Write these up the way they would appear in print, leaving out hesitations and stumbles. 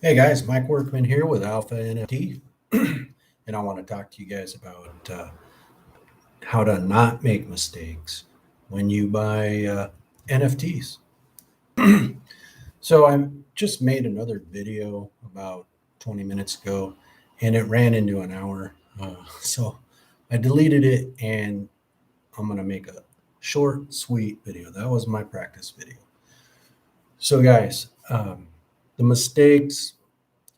Hey guys, Mike Workman here with Alpha NFT, and I want to talk to you guys about how to not make mistakes when you buy NFTs. So I just made another video about 20 minutes ago, and it ran into an hour. So I deleted it, and I'm going to make a short, sweet video. That was my practice video. So, guys, the mistakes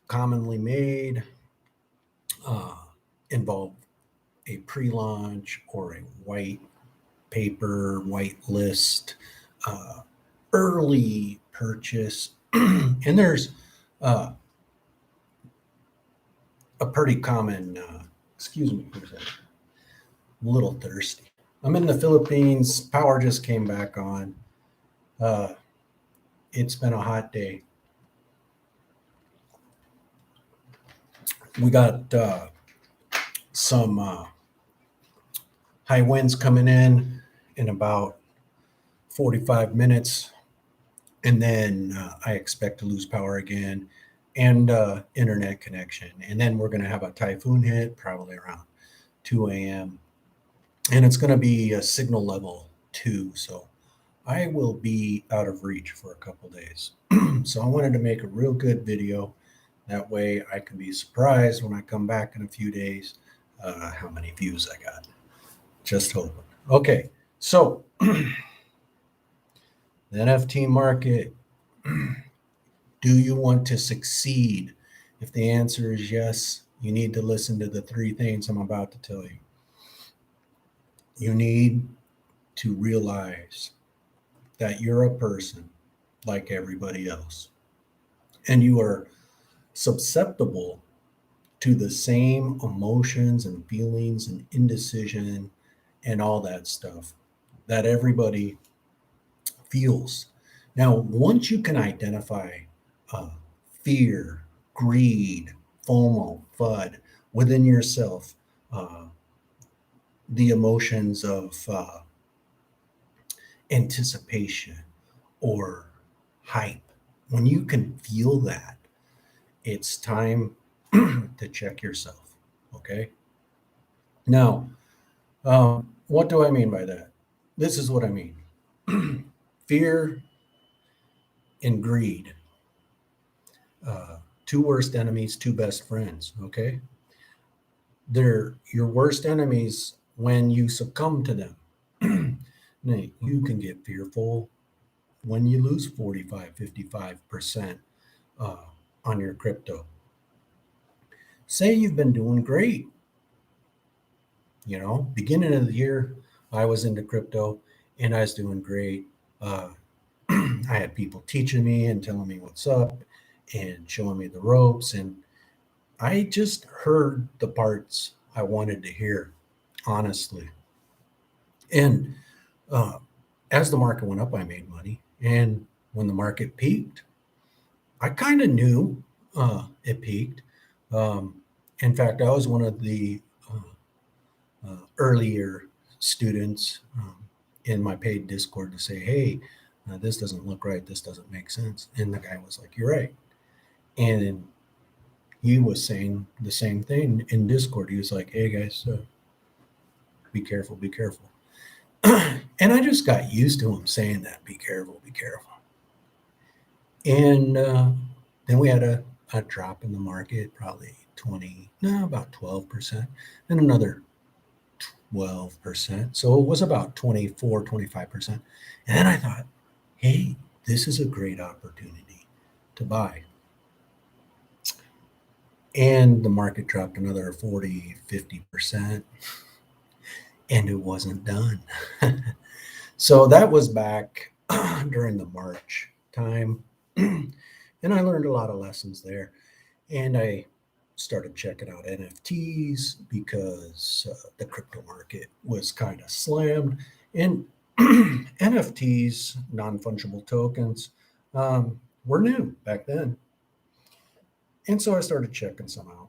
commonly made uh, involve a pre-launch or a white paper, white list, uh, early purchase, and there's uh, a pretty common. Excuse me, for a second. I'm a little thirsty. I'm in the Philippines. Power just came back on. Uh, it's been a hot day. We got some high winds coming in about 45 minutes. And then I expect to lose power again and internet connection. And then we're going to have a typhoon hit probably around 2 a.m. And it's going to be a signal level 2. So I will be out of reach for a couple days. So I wanted to make a real good video. That way I can be surprised when I come back in a few days how many views I got. Just hoping. Okay. So the NFT market. Do you want to succeed? If the answer is yes, you need to listen to the three things I'm about to tell you. You need to realize that you're a person like everybody else, and you are susceptible to the same emotions and feelings and indecision and all that stuff that everybody feels. Now, once you can identify uh, fear, greed, FOMO, FUD within yourself, uh, the emotions of anticipation or hype, when you can feel that, it's time to check yourself. Okay. Now, what do I mean by that? This is what I mean. Fear and greed, two worst enemies, two best friends. Okay. They're your worst enemies when you succumb to them. Now, you can get fearful when you lose 45, 55% uh, on your crypto. Say you've been doing great. Beginning of the year, I was into crypto and I was doing great. Uh, I had people teaching me and telling me what's up and showing me the ropes. And I just heard the parts I wanted to hear, honestly. And uh, as the market went up, I made money. And when the market peaked, I kind of knew it peaked. Um, in fact, I was one of the earlier students in my paid Discord to say, hey, this doesn't look right. This doesn't make sense. And the guy was like, you're right. And he was saying the same thing in Discord. He was like, hey, guys, be careful, be careful. And I just got used to him saying that, be careful, be careful. And then we had a drop in the market, probably 20, no, about 12%, and another 12%. So it was about 24, 25%. And then I thought, hey, this is a great opportunity to buy. And the market dropped another 40, 50%, and it wasn't done. So that was back during the March time. And I learned a lot of lessons there. And I started checking out NFTs because the crypto market was kind of slammed. And NFTs, non fungible tokens, were new back then. And so I started checking some out.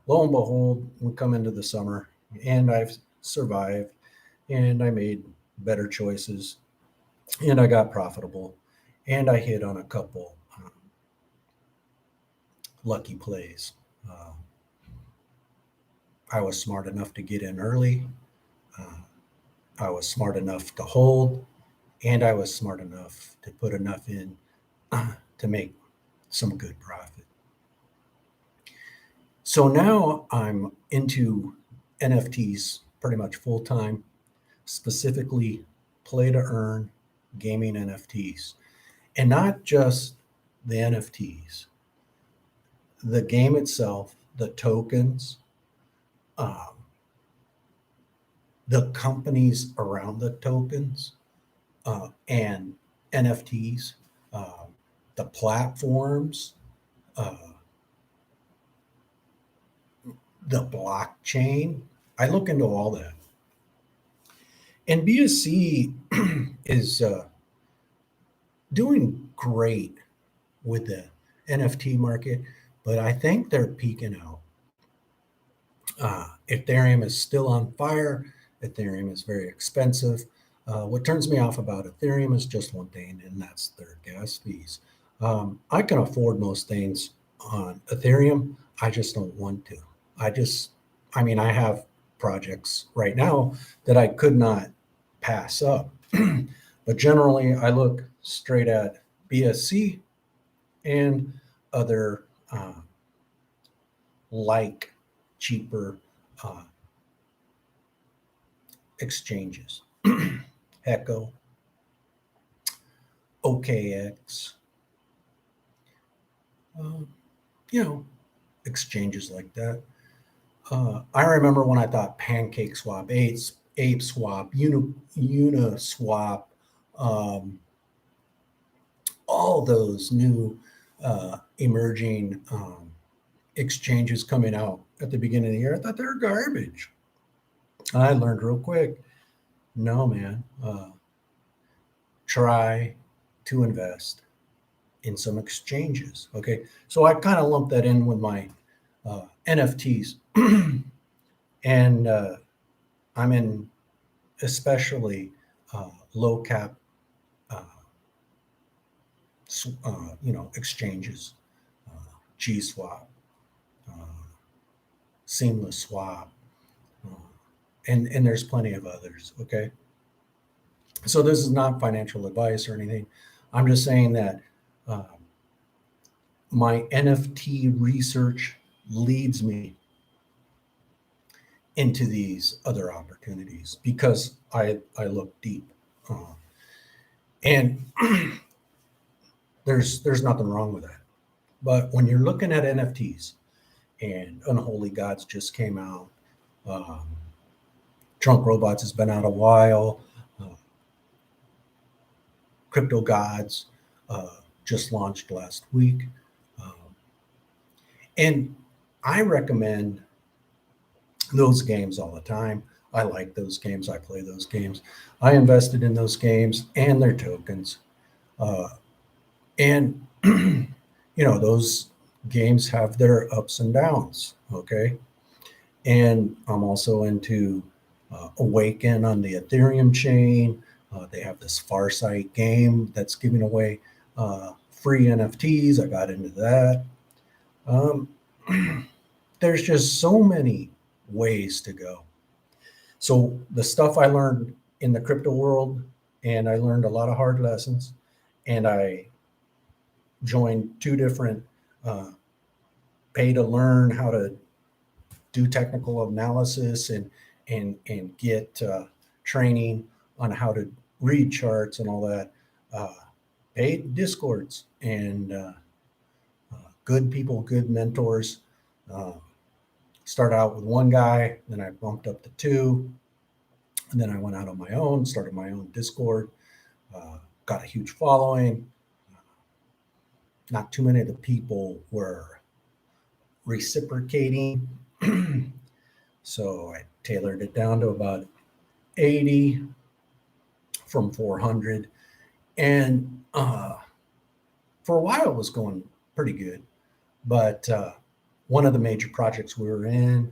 Lo and behold, we come into the summer and I've survived and I made better choices and I got profitable and I hit on a couple lucky plays. I was smart enough to get in early. Uh, I was smart enough to hold, and I was smart enough to put enough in to make some good profit. So now I'm into NFTs pretty much full time, specifically play to earn gaming NFTs. And not just the NFTs, the game itself, the tokens, um, the companies around the tokens, and NFTs, uh, the platforms, uh, the blockchain. I look into all that. And BSC is doing great with the NFT market, but I think they're peaking out. Ethereum is still on fire. Ethereum is very expensive. What turns me off about Ethereum is just one thing, and that's their gas fees. I can afford most things on Ethereum. I just don't want to. I just, I mean, I have projects right now that I could not pass up. But generally, I look straight at BSC and other like cheaper uh, exchanges. Echo, OKX, um, you know, exchanges like that. I remember when I thought Pancake Swap, Ape Swap, Uniswap, um, all those new emerging exchanges coming out at the beginning of the year. I thought they were garbage. I learned real quick. No, man. Try to invest in some exchanges. Okay, so I kind of lumped that in with my NFTs, and I'm in especially low cap, uh, exchanges, G Swap, uh, Seamless Swap, uh, and there's plenty of others. Okay, so this is not financial advice or anything. I'm just saying that uh, my NFT research leads me into these other opportunities because I look deep, and there's nothing wrong with that. But when you're looking at NFTs and Unholy Gods just came out, um, Drunk Robots has been out a while, uh, Crypto Gods just launched last week, um, and I recommend those games all the time. I like those games. I play those games. I invested in those games and their tokens. Uh, and, those games have their ups and downs. Okay. And I'm also into Awaken on the Ethereum chain. They have this Farsight game that's giving away free NFTs. I got into that. Um, there's just so many ways to go. So the stuff I learned in the crypto world, and I learned a lot of hard lessons, and I joined two different uh, pay to learn how to do technical analysis and get training on how to read charts and all that. Uh, Paid discords and good people, good mentors. Uh, Start out with one guy, then I bumped up to two, and then I went out on my own, started my own Discord, got a huge following. Not too many of the people were reciprocating. So I tailored it down to about 80 from 400. And for a while, it was going pretty good. But one of the major projects we were in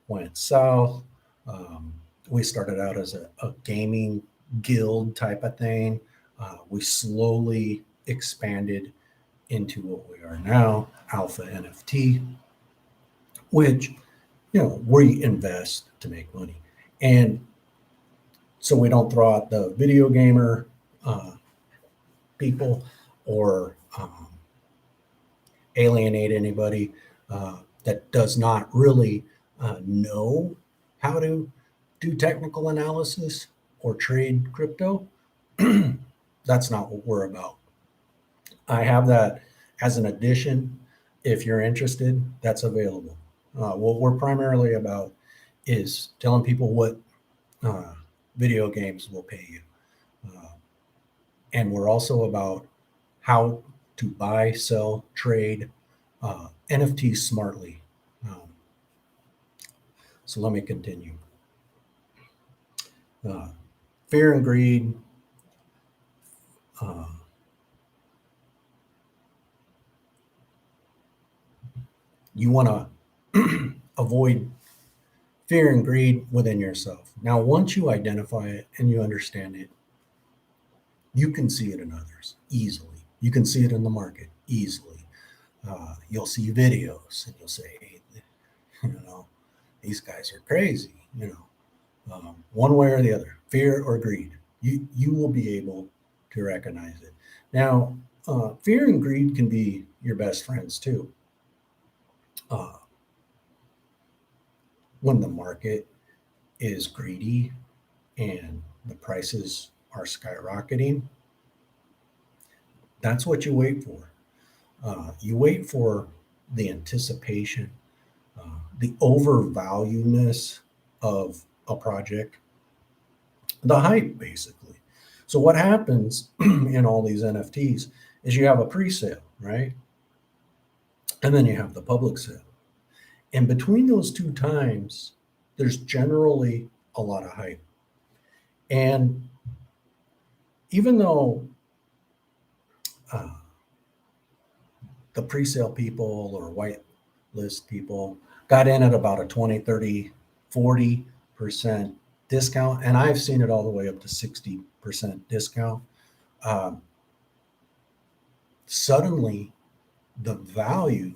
went south. Um, we started out as a gaming guild type of thing. We slowly expanded into what we are now, Alpha NFT, which, we invest to make money. And so we don't throw out the video gamer people or alienate anybody that does not really know how to do technical analysis or trade crypto. That's not what we're about. I have that as an addition. If you're interested, that's available. What we're primarily about is telling people what video games will pay you. And we're also about how to buy, sell, trade NFTs smartly. So let me continue. Fear and greed. You want to avoid fear and greed within yourself. Now, once you identify it and you understand it, you can see it in others easily. You can see it in the market easily. You'll see videos and you'll say, hey, these guys are crazy, one way or the other, fear or greed. You will be able to recognize it. Now, fear and greed can be your best friends too. When the market is greedy and the prices are skyrocketing, that's what you wait for. You wait for the anticipation, the overvaluedness of a project, the hype, basically. So what happens in all these NFTs is you have a pre-sale, right? And then you have the public sale. And between those two times, there's generally a lot of hype. And even though the pre-sale people or white list people got in at about a 20, 30, 40% discount, and I've seen it all the way up to 60% discount, suddenly the value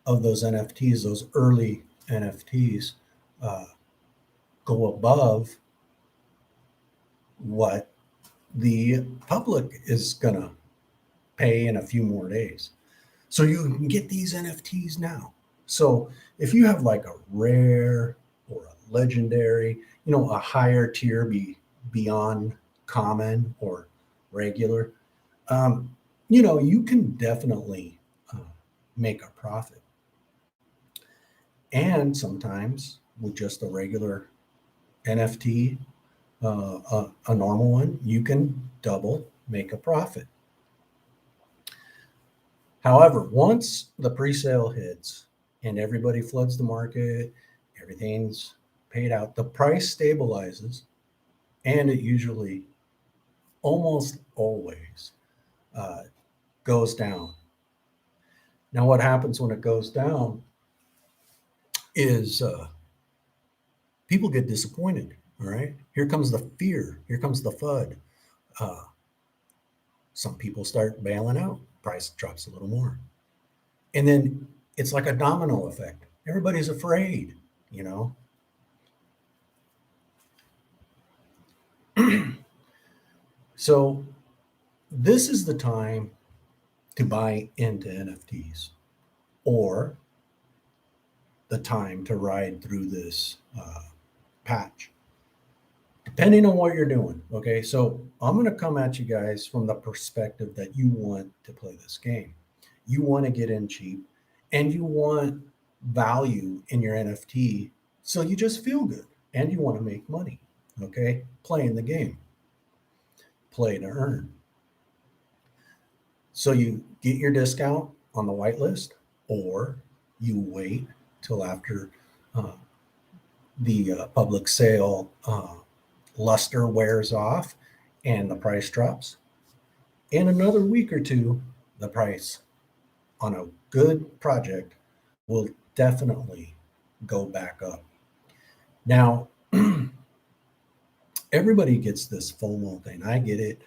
of those NFTs, those early NFTs, go above what the public is going to pay in a few more days. So you can get these NFTs now. So if you have like a rare or a legendary, a higher tier beyond common or regular, you can definitely make a profit. And sometimes with just a regular NFT, a normal one, you can double make a profit. However, once the pre-sale hits and everybody floods the market, everything's paid out, the price stabilizes, and it usually, almost always, goes down. Now, what happens when it goes down is people get disappointed. All right, here comes the fear, here comes the FUD. Some people start bailing out, price drops a little more. And then it's like a domino effect. Everybody's afraid, So this is the time to buy into NFTs, or the time to ride through this patch, depending on what you're doing. Okay, so I'm going to come at you guys from the perspective that you want to play this game. You want to get in cheap and you want value in your NFT. So you just feel good and you want to make money. Okay, playing the game, play to earn. So you get your discount on the whitelist, or you wait till after the public sale luster wears off and the price drops. In another week or two, the price on a good project will definitely go back up. Now, everybody gets this FOMO thing. I get it.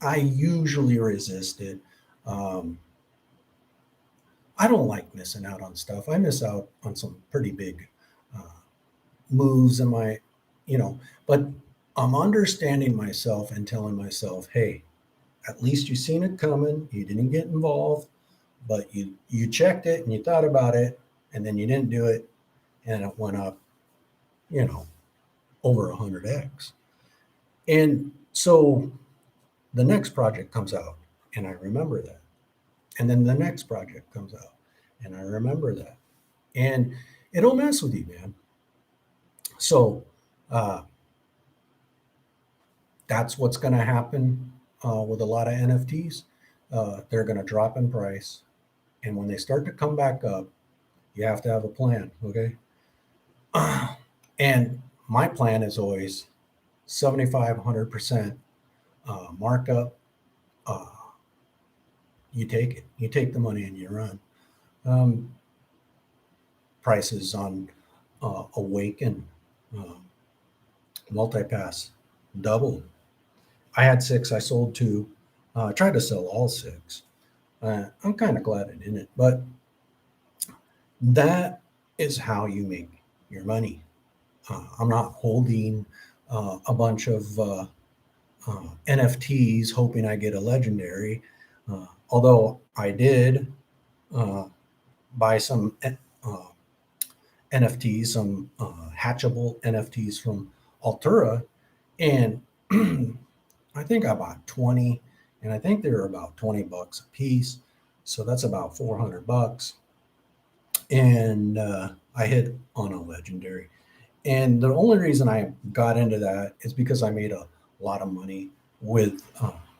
I usually resist it. Um, I don't like missing out on stuff. I miss out on some pretty big uh, moves in my, you know, but I'm understanding myself and telling myself, hey, at least you seen it coming. You didn't get involved, but you checked it and you thought about it, and then you didn't do it, and it went up, you know, over 100x. And so the next project comes out, and I remember that. And then the next project comes out, and I remember that. And it'll mess with you, man. So uh, that's what's going to happen with a lot of NFTs. They're going to drop in price. And when they start to come back up, you have to have a plan. Okay. And my plan is always 75, 100% markup. Uh, you take it, you take the money and you run. Um, Prices on Awaken, um, Multipass doubled. I had six, I sold two. I tried to sell all six. I'm kind of glad I didn't, but that is how you make your money. I'm not holding a bunch of NFTs hoping I get a legendary, although I did uh, buy some NFTs, some hatchable NFTs from Altura, and I think I bought 20, and I think they were about $20 a piece. So that's about 400 bucks. And I hit on a legendary. And the only reason I got into that is because I made a lot of money with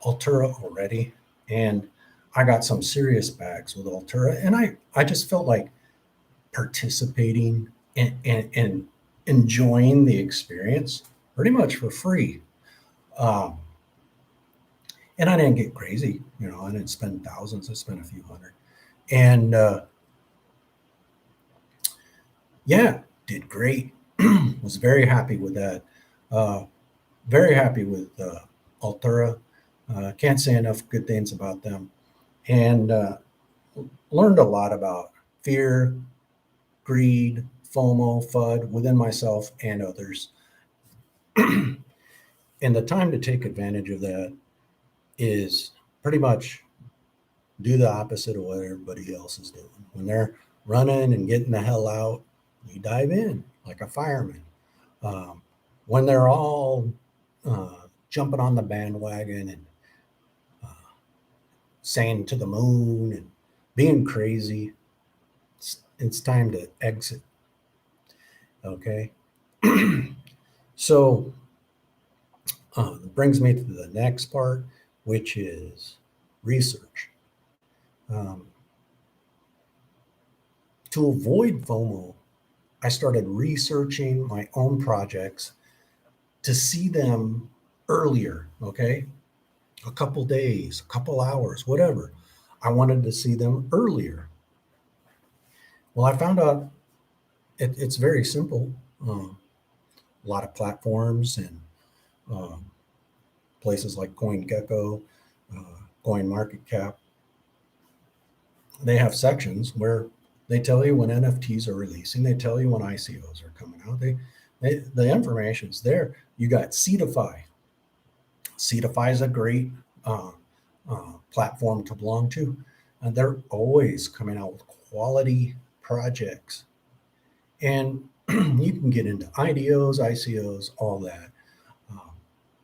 Altura already. And I got some serious bags with Altura. And I just felt like participating and enjoying the experience pretty much for free. Um, and I didn't get crazy, you know, I didn't spend thousands, I spent a few hundred. And yeah, did great. Was very happy with that. Uh, Very happy with Altura. Can't say enough good things about them. And learned a lot about fear, greed, FOMO, FUD within myself and others. And the time to take advantage of that is pretty much do the opposite of what everybody else is doing. When they're running and getting the hell out, you dive in like a fireman. Um, when they're all jumping on the bandwagon and uh, saying to the moon and being crazy, it's time to exit. Okay. So brings me to the next part, which is research. Um, to avoid FOMO, I started researching my own projects to see them earlier. Okay. A couple days, a couple hours, whatever. I wanted to see them earlier. Well, I found out it's very simple. A lot of platforms and um, places like CoinGecko, uh, CoinMarketCap, they have sections where they tell you when NFTs are releasing. They tell you when ICOs are coming out. The information's there. You got Seedify. Seedify is a great platform to belong to, and they're always coming out with quality projects. And you can get into IDOs, ICOs, all that. Um,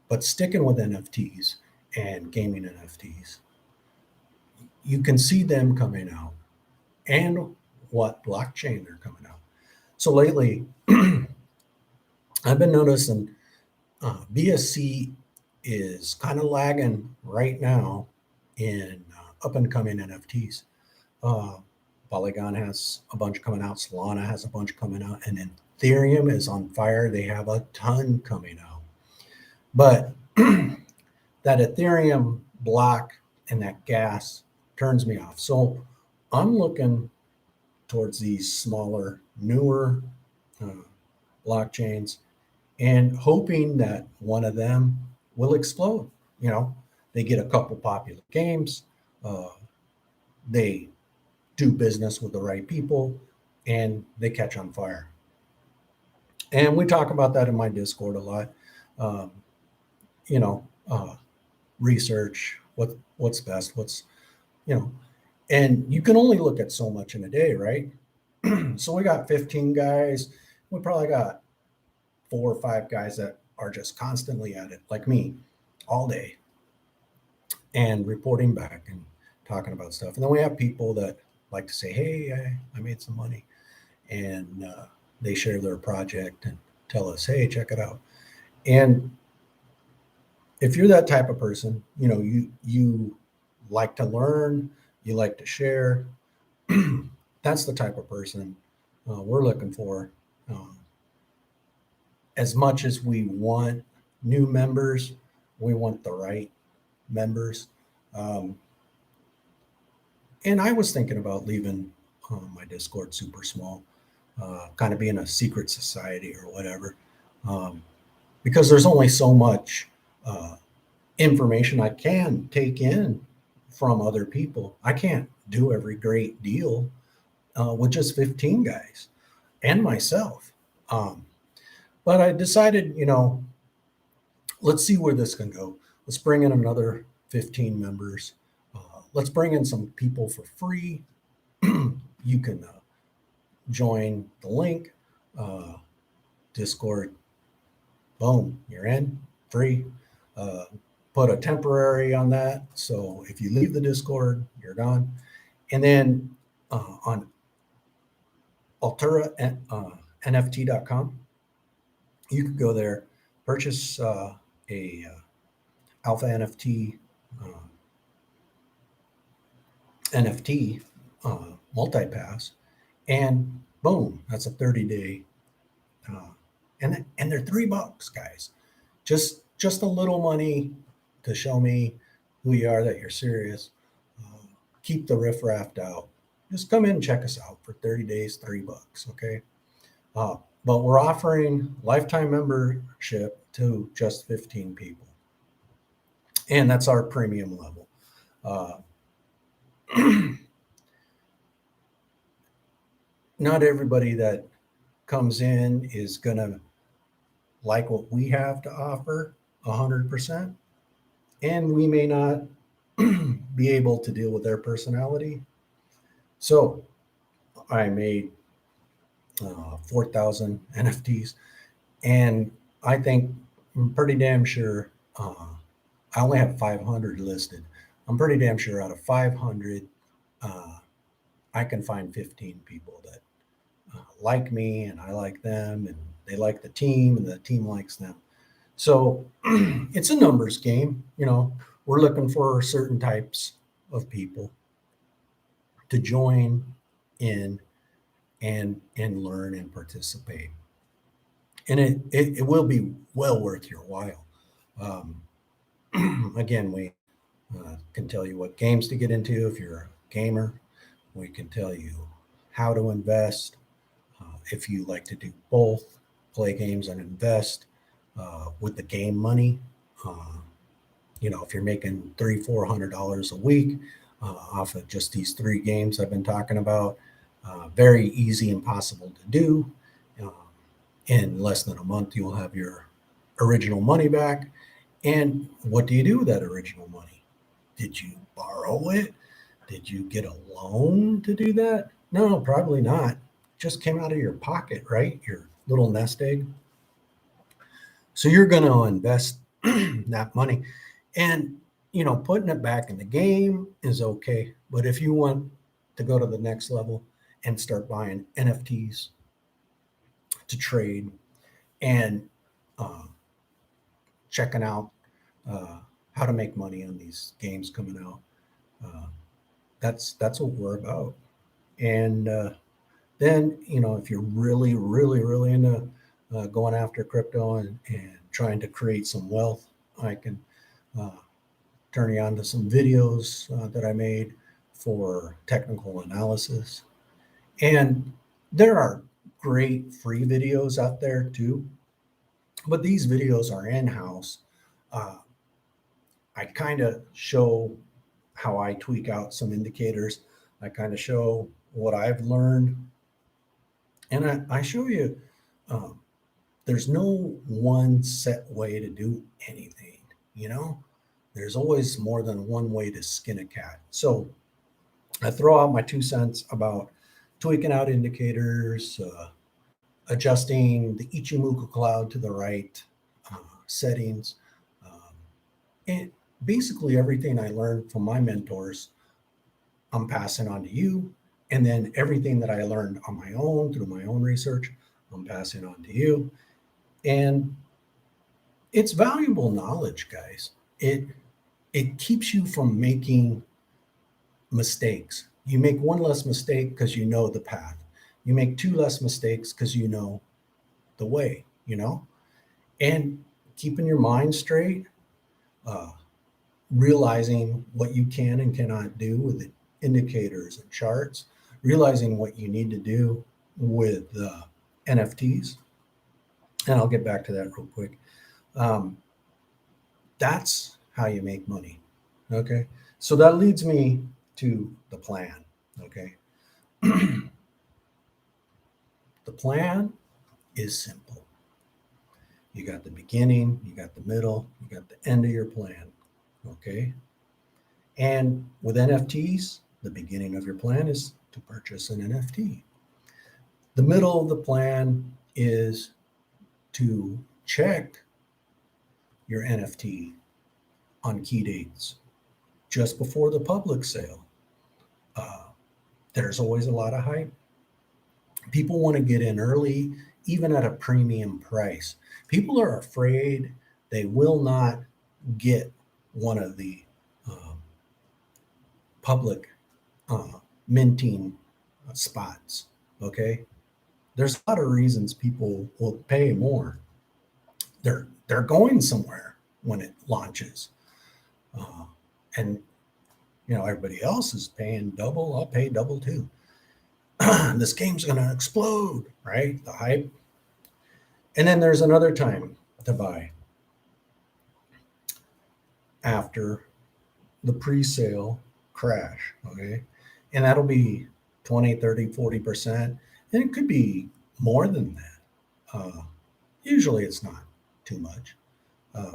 but sticking with NFTs and gaming NFTs, you can see them coming out and what blockchain they're coming out. So lately, I've been noticing BSC is kind of lagging right now in up and coming NFTs. Uh, Polygon has a bunch coming out. Solana has a bunch coming out, and Ethereum is on fire. They have a ton coming out. But that Ethereum block and that gas turns me off. So I'm looking towards these smaller, newer uh, blockchains and hoping that one of them will explode. You know, they get a couple popular games, uh, they do business with the right people, and they catch on fire. And we talk about that in my Discord a lot. Um, you know, research what's best, what's you know, and you can only look at so much in a day, right? So we got 15 guys. We probably got 4 or 5 guys that are just constantly at it, like me, all day, and reporting back and talking about stuff. And then we have people that like to say, "Hey, I made some money," and they share their project and tell us, "Hey, check it out." And if you're that type of person, you like to learn, you like to share. That's the type of person we're looking for. Um, as much as we want new members, we want the right members. Um, and I was thinking about leaving my Discord super small, kind of being a secret society or whatever, um, because there's only so much uh, information I can take in from other people. I can't do every great deal with just 15 guys and myself. Um, but I decided, let's see where this can go. Let's bring in another 15 members. Let's bring in some people for free. You can join the link, uh, Discord. Boom, you're in free. Uh, put a temporary on that. So if you leave the Discord, you're gone. And then on Altura NFT.com, you could go there, purchase a Alpha NFT multi-pass, and boom, that's a 30-day, uh, and they're $3, guys. Just a little money to show me who you are, that you're serious. Uh, Keep the riffraff out. Just come in and check us out for 30 days, $3. Okay. But we're offering lifetime membership to just 15 people, and that's our premium level. Uh, Not everybody that comes in is going to like what we have to offer 100%, and we may not be able to deal with their personality. So I made 4,000 NFTs, and I think I'm pretty damn sure I only have 500 listed. I'm pretty damn sure out of 500, uh, I can find 15 people that like me and I like them, and they like the team and the team likes them. So it's a numbers game. We're looking for certain types of people to join in and learn and participate. And it will be well worth your while. Um, Again, we can tell you what games to get into if you're a gamer. We can tell you how to invest. If you like to do both, play games and invest with the game money. Uh, if you're making $300-400 a week off of just these 3 games I've been talking about, very easy and possible to do. Uh, in less than a month, you'll have your original money back. And what do you do with that original money? Did you borrow it? Did you get a loan to do that? No, probably not. Just came out of your pocket, right? Your little nest egg. So you're going to invest that money. And, putting it back in the game is okay. But if you want to go to the next level and start buying NFTs to trade and uh, checking out how to make money on these games coming out, uh, that's what we're about. And then, if you're really, really, really into going after crypto and trying to create some wealth, I can uh, turn you on to some videos that I made for technical analysis. And there are great free videos out there too, but these videos are in-house. Uh, I kind of show how I tweak out some indicators. I kind of show what I've learned, and I show you um, there's no one set way to do anything. You know, there's always more than one way to skin a cat. So I throw out my 2 cents about tweaking out indicators, adjusting the Ichimoku cloud to the right settings, um, and basically everything I learned from my mentors, I'm passing on to you. And then everything that I learned on my own through my own research, I'm passing on to you. And it's valuable knowledge, guys. It keeps you from making mistakes. You make one less mistake because you know the path. You make two less mistakes because you know the way, and keeping your mind straight, uh, realizing what you can and cannot do with the indicators and charts, realizing what you need to do with NFTs. And I'll get back to that real quick. Um, that's how you make money. Okay. So that leads me to the plan. Okay. The plan is simple. You got the beginning, you got the middle, you got the end of your plan. Okay. And with NFTs, the beginning of your plan is to purchase an NFT. The middle of the plan is to check your NFT on key dates just before the public sale. Uh, there's always a lot of hype. People want to get in early, even at a premium price. People are afraid they will not get one of the um, public minting spots. Okay, there's a lot of reasons people will pay more. They're going somewhere when it launches, uh, and everybody else is paying double. I'll pay double too. This game's gonna explode, right? The hype. And then there's another time to buy after the pre-sale crash, okay? And that'll be 20, 30, 40%. And it could be more than that. Usually it's not too much.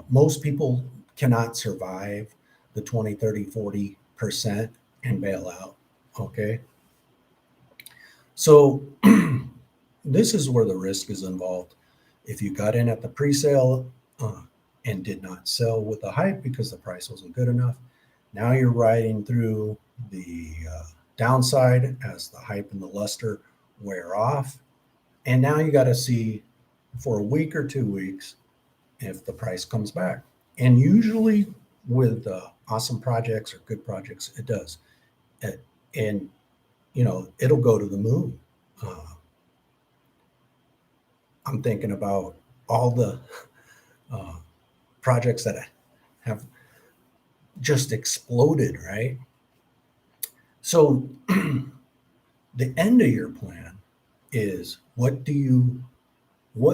Most people cannot survive the 20, 30, 40% and bail out, okay? So this is where the risk is involved. If you got in at the pre-sale and did not sell with the hype because the price wasn't good enough, now you're riding through the downside as the hype and the luster wear off. And now you got to see for a week or 2 weeks if the price comes back. And usually with awesome projects or good projects, it does. And it'll go to the moon. I'm thinking about all the uh, projects that have just exploded, right? So the end of your plan is what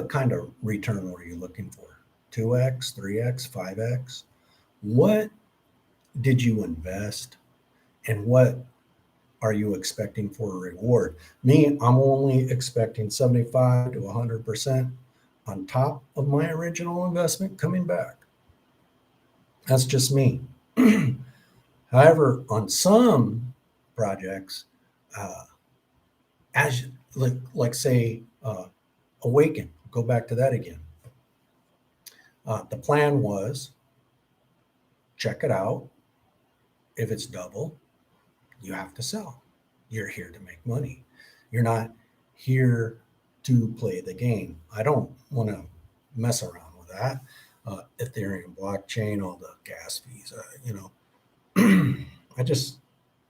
kind of return were you looking for? 2x, 3x, 5x? What did you invest and what are you expecting for a reward? Me, I'm only expecting 75 to 100% on top of my original investment coming back. That's just me. However, on some projects, uh, as like say Awaken, go back to that again. The plan was check it out. If it's double, you have to sell. You're here to make money. You're not here to play the game. I don't want to mess around with that. Ethereum blockchain, all the gas fees,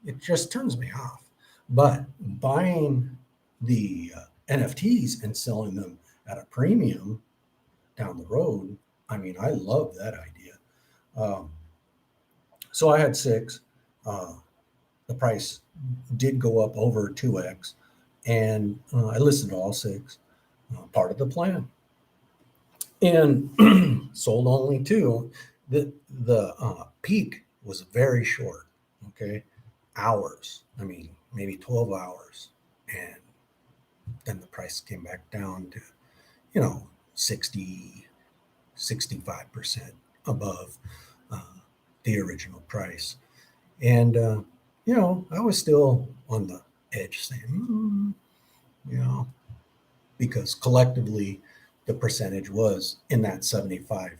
it just turns me off. But buying the NFTs and selling them at a premium down the road, I mean, I love that idea. Um, so I had six. The price did go up over 2x, and I listened to all six, part of the plan, and sold only two. The peak was very short, okay, hours. I mean, maybe 12 hours, and then the price came back down to, you know, 60, 65% above uh, the original price. And, I was still on the edge saying, you know, because collectively the percentage was in that 75%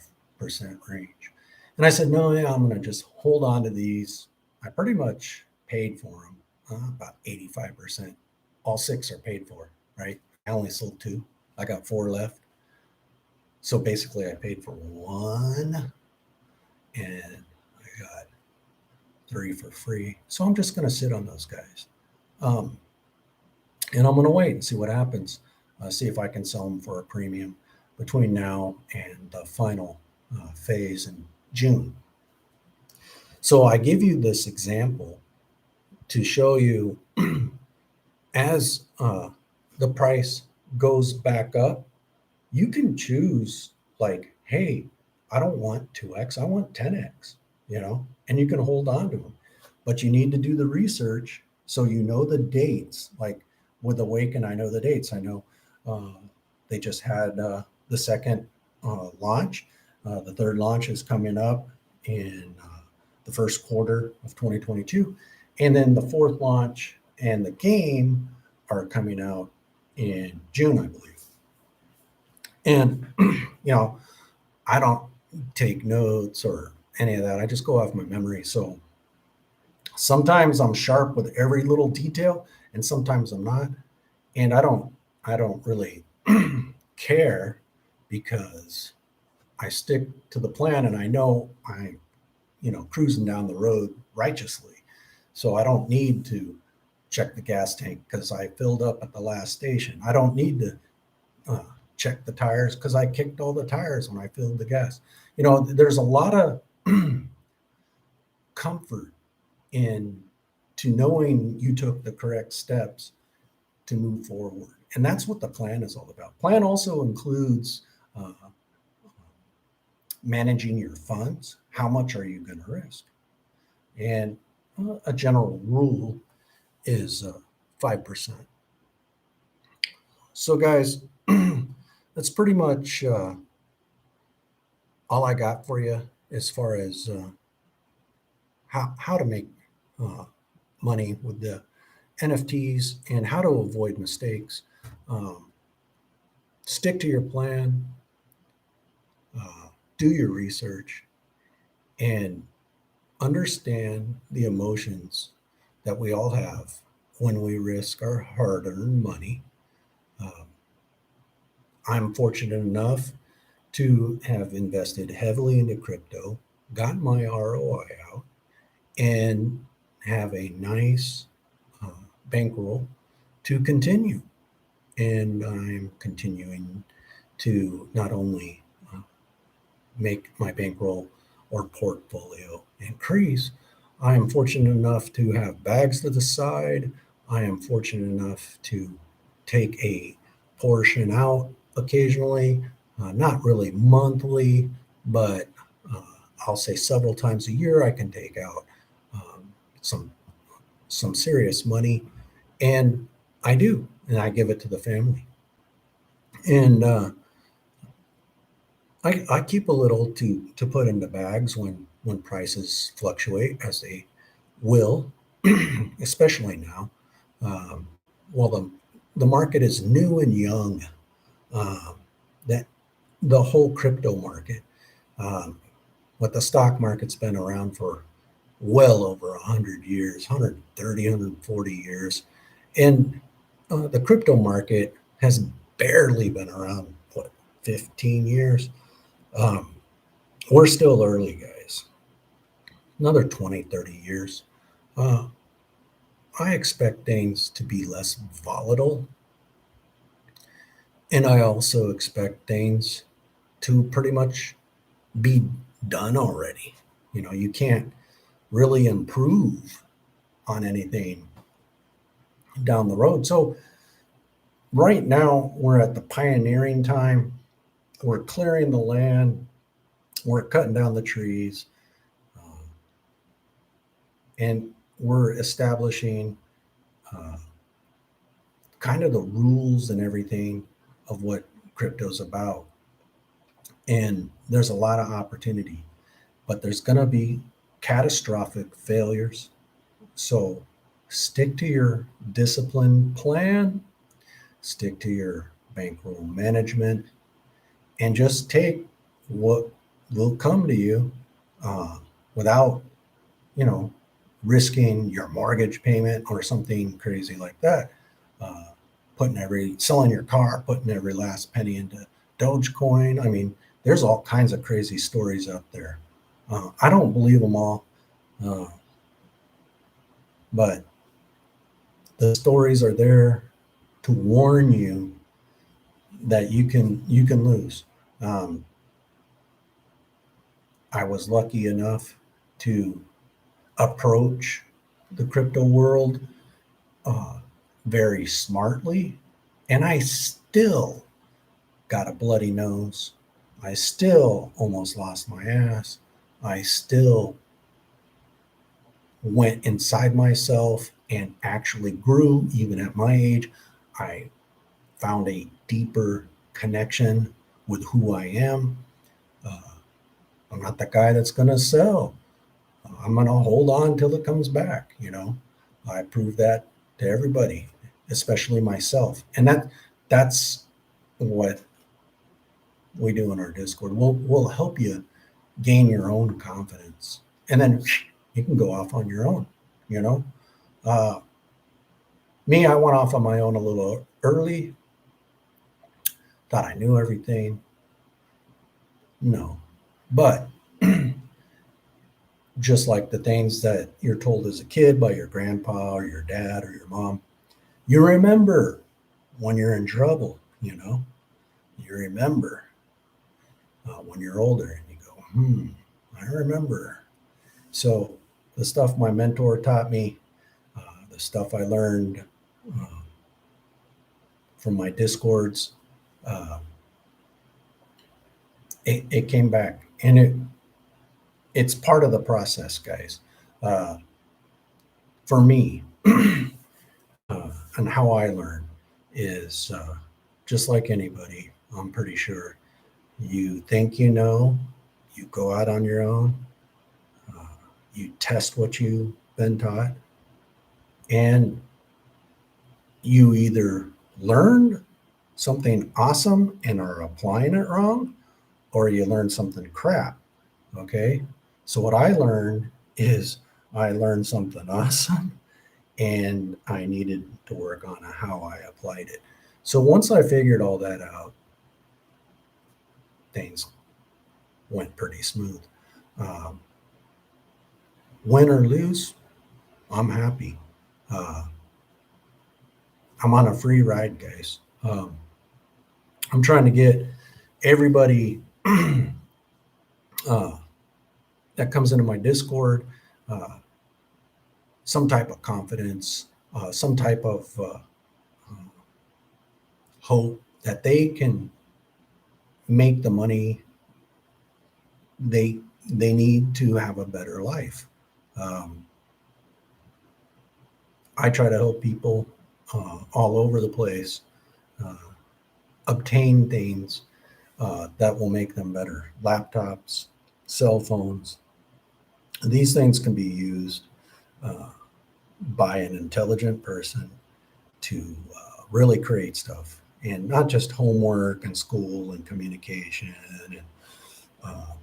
range. And I said, no, yeah, I'm going to just hold on to these. I pretty much paid for them, about 85%. All six are paid for, right? I only sold two. I got four left. So basically, I paid for one and I got three for free. So I'm just going to sit on those guys. Um, and I'm going to wait and see what happens. See if I can sell them for a premium between now and the final phase in June. So I give you this example to show you as the price goes back up, you can choose like, hey, I don't want 2x, I want 10x, and you can hold on to them. But you need to do the research so you know the dates. Like with Awaken, I know the dates. I know uh, they just had the second launch. The third launch is coming up in the first quarter of 2022. And then the fourth launch and the game are coming out in June, I believe. And, I don't take notes or any of that. I just go off my memory. So sometimes I'm sharp with every little detail and sometimes I'm not. And I don't really care because I stick to the plan and I know I'm, cruising down the road righteously. So I don't need to check the gas tank because I filled up at the last station. I don't need to uh, check the tires because I kicked all the tires when I filled the gas. There's a lot of comfort in to knowing you took the correct steps to move forward. And that's what the plan is all about. Plan also includes managing your funds. How much are you going to risk? And a general rule is 5%. So, guys, that's pretty much all I got for you as far as how to make uh, money with the NFTs and how to avoid mistakes. Um, Stick to your plan, do your research, and understand the emotions that we all have when we risk our hard earned money. Um, I'm fortunate enough to have invested heavily into crypto, got my ROI out, and have a nice uh, bankroll to continue. And I'm continuing to not only make my bankroll or portfolio increase, I am fortunate enough to have bags to the side. I am fortunate enough to take a portion out occasionally, not really monthly, but uh, I'll say several times a year I can take out um, some serious money, and I do, and I give it to the family. And I keep a little to put in the bags when prices fluctuate, as they will, especially now. While the market is new and young, um, that the whole crypto market, um, what the stock market's been around for well over 100 years, 130, 140 years. And the crypto market has barely been around, what, 15 years? Um, we're still early, guys. Another 20, 30 years. Uh, I expect things to be less volatile. And I also expect things to pretty much be done already. You can't really improve on anything down the road. So, right now, we're at the pioneering time. We're clearing the land. we're cutting down the trees, and we're establishing kind of the rules and everything of what crypto's about. And there's a lot of opportunity, but there's going to be catastrophic failures. So stick to your discipline plan, stick to your bankroll management, and just take what will come to you without, risking your mortgage payment or something crazy like that. Uh, selling your car, putting every last penny into Dogecoin. I mean, there's all kinds of crazy stories out there. I don't believe them all, uh, but the stories are there to warn you that you can lose. Um, I was lucky enough to approach the crypto world uh, very smartly, and I still got a bloody nose. I still almost lost my ass. I still went inside myself and actually grew, even at my age. I found a deeper connection with who I am. Uh, I'm not the guy that's going to sell. I'm going to hold on till it comes back. I prove that to everybody, especially myself. And that's what we do in our Discord. We'll help you gain your own confidence, and then you can go off on your own. You know, uh, Me, I went off on my own a little early. Thought I knew everything. No, but just like the things that you're told as a kid by your grandpa or your dad or your mom, you remember when you're in trouble. You remember when you're older, and you go, I remember. So the stuff my mentor taught me, the stuff I learned uh, from my discords, uh, it came back, and it's part of the process, guys. Uh, for me, and how I learn is just like anybody. I'm pretty sure you think you go out on your own, uh, you test what you've been taught, and you either learned something awesome and are applying it wrong, or you learn something crap. Okay. So what I learned is I learned something awesome, and I needed to work on how I applied it. So once I figured all that out, things went pretty smooth. Um, win or lose, I'm happy. Uh, I'm on a free ride, guys. I'm trying to get everybody uh, that comes into my Discord uh, some type of confidence, some type of hope that they can make the money they they need to have a better life. Um, I try to help people all over the place uh, obtain things that will make them better. Laptops, cell phones, these things can be used uh, by an intelligent person to really create stuff, and not just homework and school and communication and uh,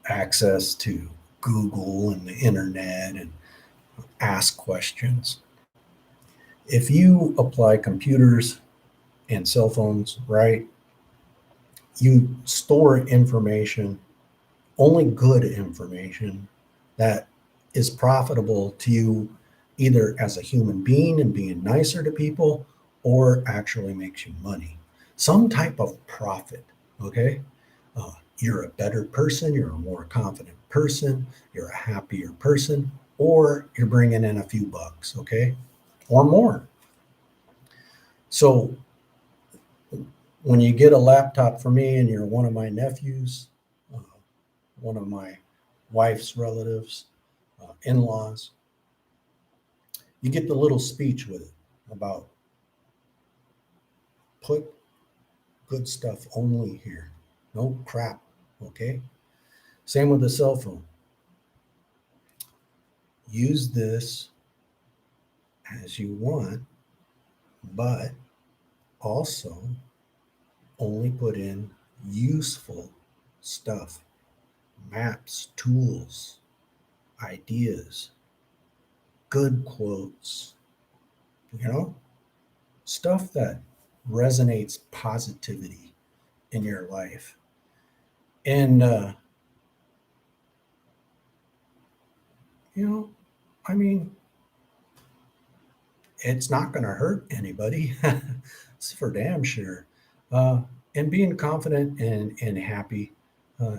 access to Google and the internet and ask questions. If you apply computers and cell phones right, you store information, only good information that is profitable to you, either as a human being and being nicer to people, or actually makes you money. Some type of profit, okay? You're a better person, you're a more confident person, you're a happier person, or you're bringing in a few bucks, okay? Or more. So when you get a laptop for me and you're one of my nephews, one of my wife's relatives, in-laws. You get the little speech with it about put good stuff only here. No crap. Okay. Same with the cell phone. Use this as you want, but also only put in useful stuff, maps, tools, ideas, good quotes, you know, stuff that resonates positivity in your life. And, you know, I mean, it's not going to hurt anybody. It's for damn sure. Uh, and being confident and happy, uh,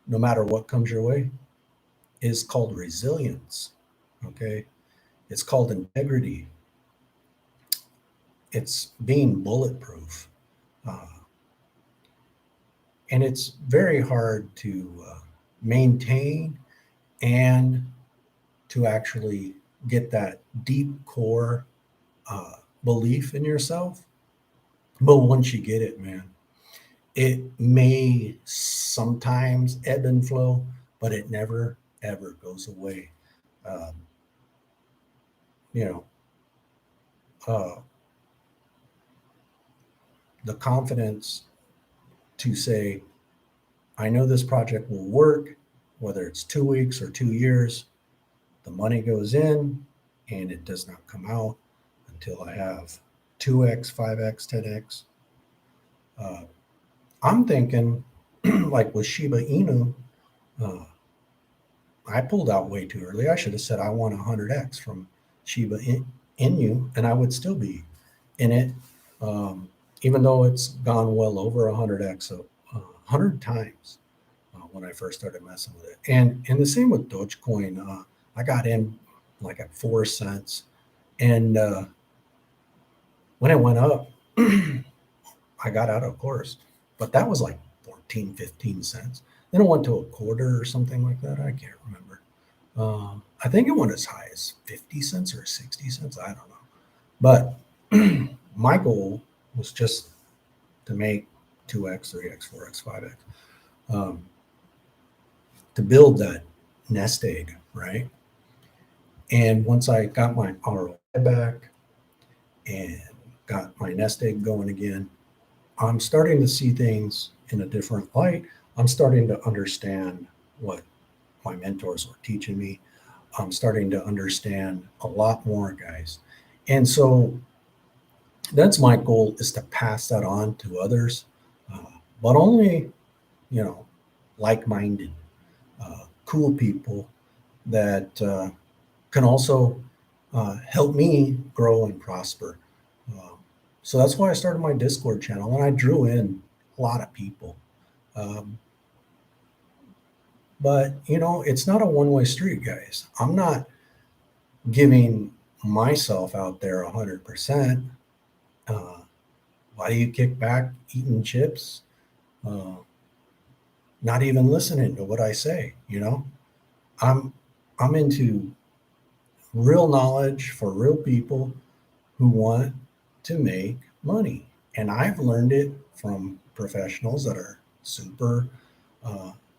no matter what comes your way, is called resilience. Okay. It's called integrity. It's being bulletproof. Uh, and it's very hard to maintain and to actually get that deep core uh, belief in yourself. But once you get it, man, it may sometimes ebb and flow, but it never ever goes away. Um, you know, uh, the confidence to say, I know this project will work, whether it's 2 weeks or 2 years, the money goes in and it does not come out until I have 2x, 5x, 10x. Uh, I'm thinking, like with Shiba Inu, uh, I pulled out way too early. I should have said I want 100x from Shiba Inu, and I would still be in it, um, even though it's gone well over 100x, so 100 times when I first started messing with it. And the same with Dogecoin. I got in like at 4 cents, and when it went up, I got out, of course, but that was like 14, 15 cents. Then it went to a quarter or something like that. I can't remember. I think it went as high as 50 cents or 60 cents. I don't know. But my goal was just to make 2x, 3x, 4x, 5x, um, to build that nest egg, right? And once I got my ROI back and got my nest egg going again, I'm starting to see things in a different light. I'm starting to understand what my mentors were teaching me. I'm starting to understand a lot more, guys. And so that's my goal, is to pass that on to others, uh, but only, you know, like-minded, cool people that can also help me grow and prosper. Uh, so that's why I started my Discord channel, and I drew in a lot of people. Um, but you know, it's not a one-way street, guys. I'm not giving myself out there 100%. Uh, why do you kick back eating chips? Uh, not even listening to what I say. You know, I'm I'm into real knowledge for real people who want to make money, and I've learned it from professionals that are super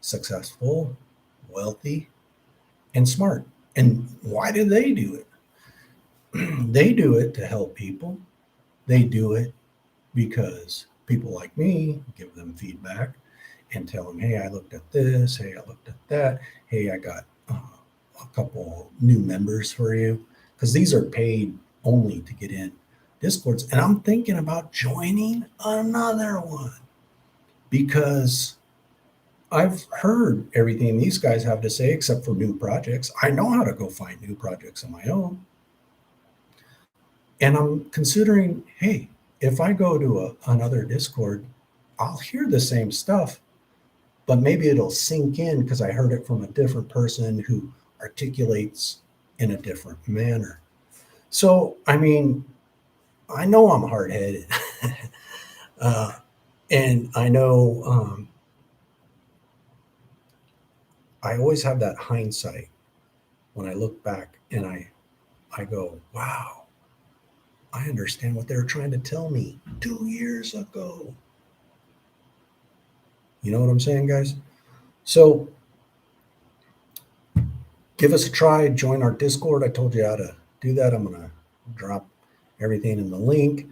successful, wealthy, and smart. And why do they do it? They do it to help people. They do it because people like me give them feedback and tell them, hey, I looked at this. Hey, I looked at that. Hey, I got a couple new members for you. Because these are paid only to get in Discords. And I'm thinking about joining another one because I've heard everything these guys have to say except for new projects. I know how to go find new projects on my own. And I'm considering, hey, if I go to another Discord, I'll hear the same stuff, but maybe it'll sink in because I heard it from a different person who articulates in a different manner. So, I mean, I know I'm hard headed. uh, and I know I always have that hindsight when I look back and I go, wow, I understand what they were trying to tell me 2 years ago. You know what I'm saying, guys? So give us a try. Join our Discord. I told you how to do that. I'm going to drop everything in the link.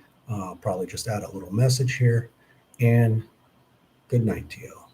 Probably just add a little message here. And good night to you all.